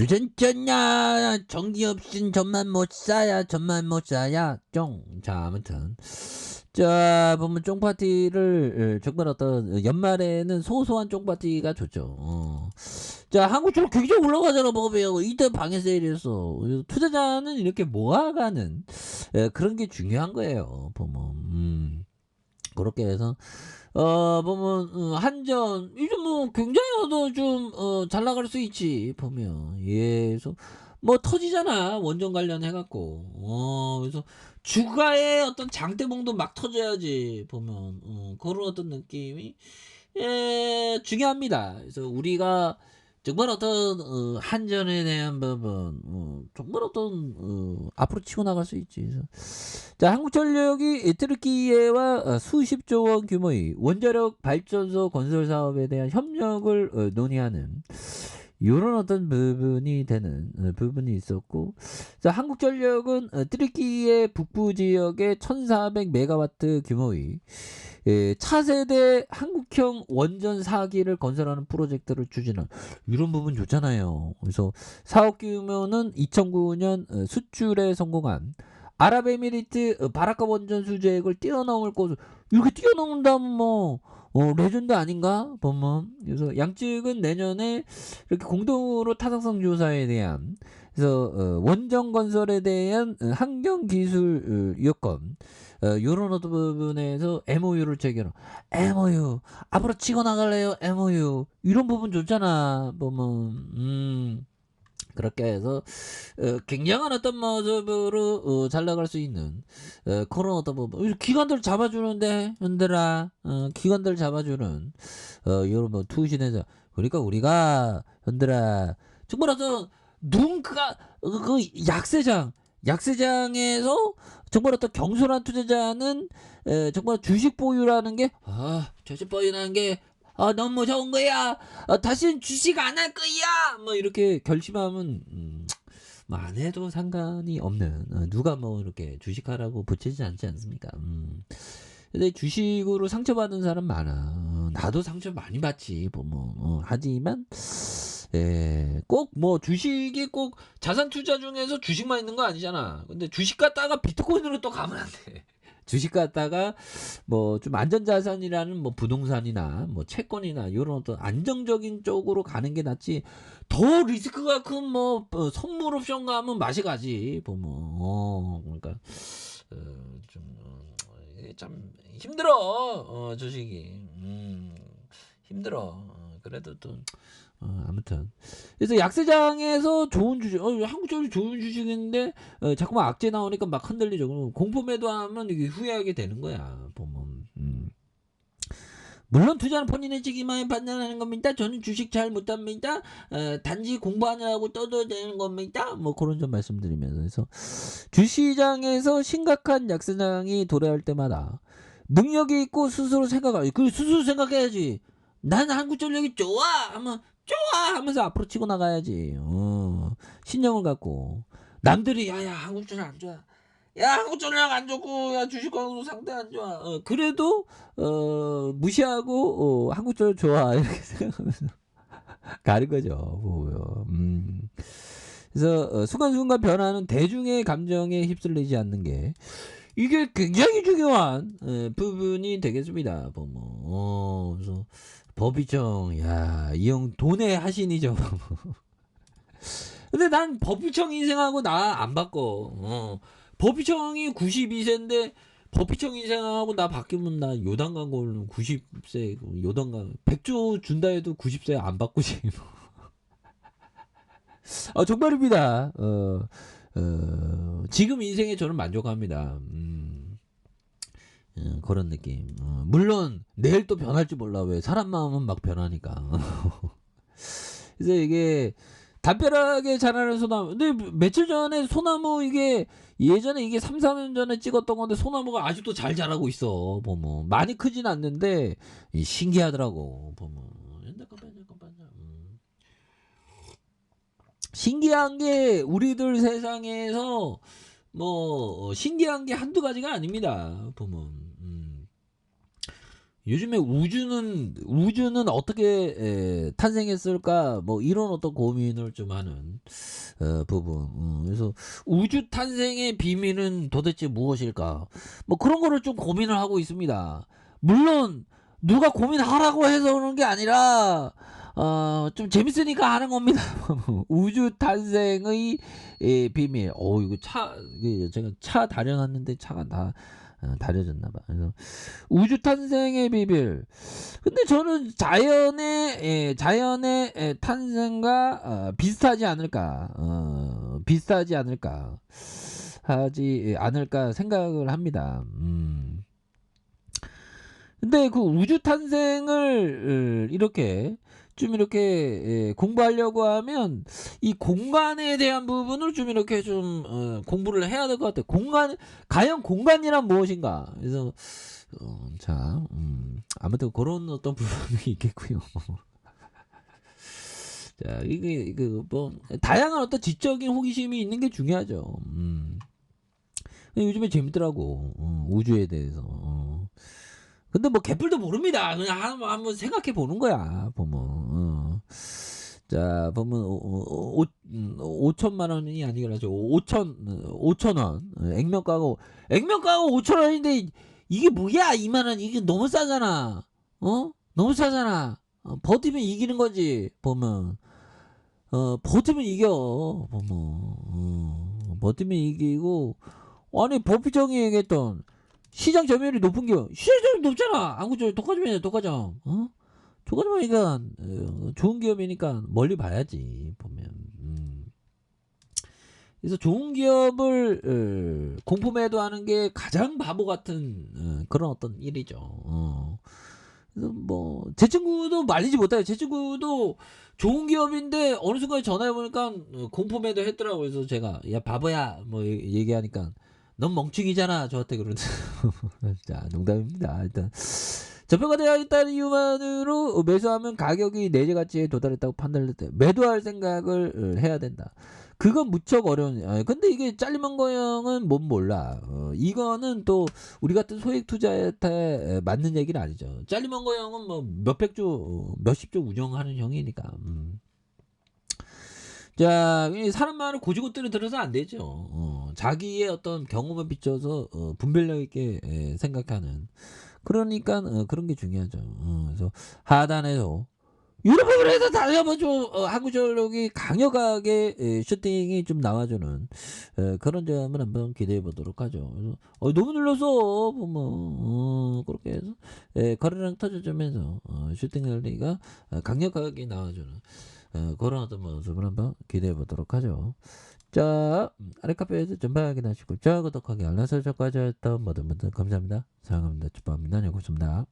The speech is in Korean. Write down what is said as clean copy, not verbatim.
주전자냐 전기 없인 전만 못 사야 쫑. 자 아무튼 자 보면 쫑파티를 정말 어떤 연말에는 소소한 쫑파티가 좋죠. 자 한국처럼 굉장히 올라가잖아 보면 이때 방해 세일이었어. 투자자는 이렇게 모아가는 그런 게 중요한 거예요 보면. 그렇게 해서 보면 한전 이제 뭐 굉장히 잘 나갈 수 있지 보면. 예, 그래서 뭐 터지잖아 원전 관련해 갖고. 그래서 주가의 어떤 장대봉도 막 터져야지 보면. 그런 어떤 느낌이 중요합니다. 그래서 우리가 정말 어떤 한전에 대한 부분 정말 어떤 앞으로 치고 나갈 수 있지. 그래서 자 한국전력이 트르키예와 수십조 원 규모의 원자력 발전소 건설 사업에 대한 협력을 논의하는 이런 어떤 부분이 되는 부분이 있었고, 자 한국전력은 트르키예 북부 지역에 1400메가와트 규모의 차세대 한국형 원전 4기를 건설하는 프로젝트를 추진한 이런 부분 좋잖아요. 그래서 사업 규모는 2009년 수출에 성공한 아랍에미리트 바라카 원전 수주액을 뛰어넘을 것으로. 이렇게 뛰어넘는다면 뭐 레전드 아닌가 보면. 그래서 양측은 내년에 이렇게 공동으로 타당성 조사에 대한, 그래서 원전 건설에 대한 환경 기술 여건 요런 어떤 부분에서 MOU를 체결. MOU 앞으로 치고 나갈래요. MOU 이런 부분 좋잖아 보면. 그렇게 해서 굉장한 어떤 모습으로 잘 나갈 수 있는 그런 어떤 부분. 기관들 잡아주는데 현들아, 기관들 잡아주는 이런 뭐 투신해서. 그러니까 우리가 현들아 정말 어떤 누군가 그 약세장에서 정말 어떤 경솔한 투자자는 정말 주식 보유라는 게 주식 보유라는 게 너무 좋은 거야. 다시는 주식 안 할 거야. 뭐 이렇게 결심하면 뭐 안 해도 상관이 없는, 누가 뭐 이렇게 주식하라고 붙이지 않지 않습니까? 근데 주식으로 상처받은 사람 많아. 나도 상처 많이 받지 보면. 하지만 꼭 뭐 주식이 꼭 자산 투자 중에서 주식만 있는 거 아니잖아. 근데 주식 갖다가 비트코인으로 또 가면 안 돼. 주식 갖다가 뭐 좀 안전자산이라는 뭐 부동산이나 뭐 채권이나 이런 어떤 안정적인 쪽으로 가는 게 낫지. 더 리스크가 큰 뭐 선물 옵션 가면 맛이 가지 보면. 그러니까 좀 이게 참 힘들어 주식이. 힘들어. 그래도 또 아무튼 그래서 약세장에서 좋은 주식, 한국적으로 좋은 주식인데 자꾸만 악재 나오니까 막 흔들리죠. 공포 매도하면 이게 후회하게 되는 거야 보면. 물론 투자는 본인의 지기만에 판단하는 겁니다. 저는 주식 잘 못합니다. 단지 공부하느라고 떠도 되는 겁니다. 뭐 그런 점 말씀드리면서, 그래서 주시장에서 심각한 약세장이 도래할 때마다 능력이 있고 스스로 스스로 생각해야지. 난 한국전력이 좋아 하면 좋아 하면서 앞으로 치고 나가야지. 신념을 갖고. 남들이 야야 한국전력 안 좋아, 야 한국전력 안 좋고, 야 주식광도 상태 안 좋아, 그래도 무시하고 한국전력 좋아 이렇게 생각하면서 가는 거죠 보면. 그래서 순간순간 변하는 대중의 감정에 휩쓸리지 않는 게 이게 굉장히 중요한 부분이 되겠습니다 보면. 그래서 법이청, 이 형 돈의 하신이죠. 근데 난 법이청 인생하고 나 안 바꿔. 법이청이 92세인데 법이청 인생하고 나 바뀌면 나 요단 광고는 90세 요단 광고 100조 준다 해도 90세 안 바꾸지. 정말입니다. 지금 인생에 저는 만족합니다. 그런 느낌. 물론 내일 또 변할지 몰라. 왜 사람 마음은 막 변하니까. 그래서 이게 담벼락에 자라는 소나무. 근데 며칠 전에 소나무 이게 예전에 이게 3, 4년 전에 찍었던 건데 소나무가 아직도 잘 자라고 있어 보면. 많이 크진 않는데 신기하더라고 보면. 신기한 게 우리들 세상에서 뭐 신기한 게 한두 가지가 아닙니다 보면. 요즘에 우주는 어떻게 탄생했을까 뭐 이런 어떤 고민을 좀 하는 부분. 그래서 우주 탄생의 비밀은 도대체 무엇일까? 뭐 그런 거를 좀 고민을 하고 있습니다. 물론 누가 고민하라고 해서 그런 게 아니라 좀 재밌으니까 하는 겁니다. 우주 탄생의 비밀. 이거 제가 차 다려놨는데 차가 다 다려졌나 봐. 그래서 우주 탄생의 비밀. 근데 저는 자연의 탄생과 비슷하지 않을까, 비슷하지 않을까, 하지 않을까 생각을 합니다. 근데 그 우주 탄생을 이렇게 좀 이렇게 공부하려고 하면 이 공간에 대한 부분을 좀 이렇게 좀 공부를 해야 될 것 같아요. 과연 공간이란 무엇인가? 그래서 자, 아무튼 그런 어떤 부분이 있겠고요. 자, 이게 뭐 다양한 어떤 지적인 호기심이 있는 게 중요하죠. 요즘에 재밌더라고. 우주에 대해서. 근데 뭐 개뿔도 모릅니다. 그냥 한번 생각해 보는 거야. 보면. 자, 보면 5천만 원이 아니라 5천 원. 액면가가 5천 원인데 이게 뭐야? 2만 원. 이게 너무 싸잖아. 너무 싸잖아. 버티면 이기는 거지. 보면. 버티면 이겨. 보면. 버티면 이기고 아니 버피정이 얘기했던 시장 점유율이 높은 게 시장 점유율 높잖아. 한국적 독과점이냐 독과점. 독과점이니까 좋은 기업이니까 멀리 봐야지 보면. 그래서 좋은 기업을 공포 매도하는 게 가장 바보 같은 그런 어떤 일이죠. 그래서 뭐 제 친구도 말리지 못해요. 제 친구도 좋은 기업인데 어느 순간 전화해 보니까 공포 매도 했더라고. 그래서 제가 야 바보야 뭐 얘기하니까 넌 멍충이잖아 저한테 그러는. 자 농담입니다. 일단 저평가 되어야겠다는 이유만으로 매수하면 가격이 내재 가치에 도달했다고 판단할 때 매도할 생각을 해야 된다. 그건 무척 어려운. 근데 이게 잘리먼 거형은 못 몰라. 이거는 또 우리 같은 소액 투자한테 맞는 얘기는 아니죠. 잘리먼 거형은 뭐 몇백 조, 몇십 조 운영하는 형이니까. 자, 이 사람 말을 고지고대로 들어서 안 되죠. 자기의 어떤 경험을 비춰서 분별력 있게 생각하는. 그러니까 그런 게 중요하죠. 그래서 하단에서 유럽을 그래도 다시 한번 좀 한국전력이 강력하게 슈팅이 좀 나와주는 그런 점을 한번 기대해 보도록 하죠. 그래서 너무 눌러서 보면 그렇게 해서 거래량 터져주면서 슈팅 랠리가 강력하게 나와주는 그런 어떤 모습을 한번 기대해 보도록 하죠. 자, 아래 카페에서 전방 확인하시고 구독하기 알람 설정까지 했던 모든 분들 감사합니다. 사랑합니다. 축복합니다. 여고습니다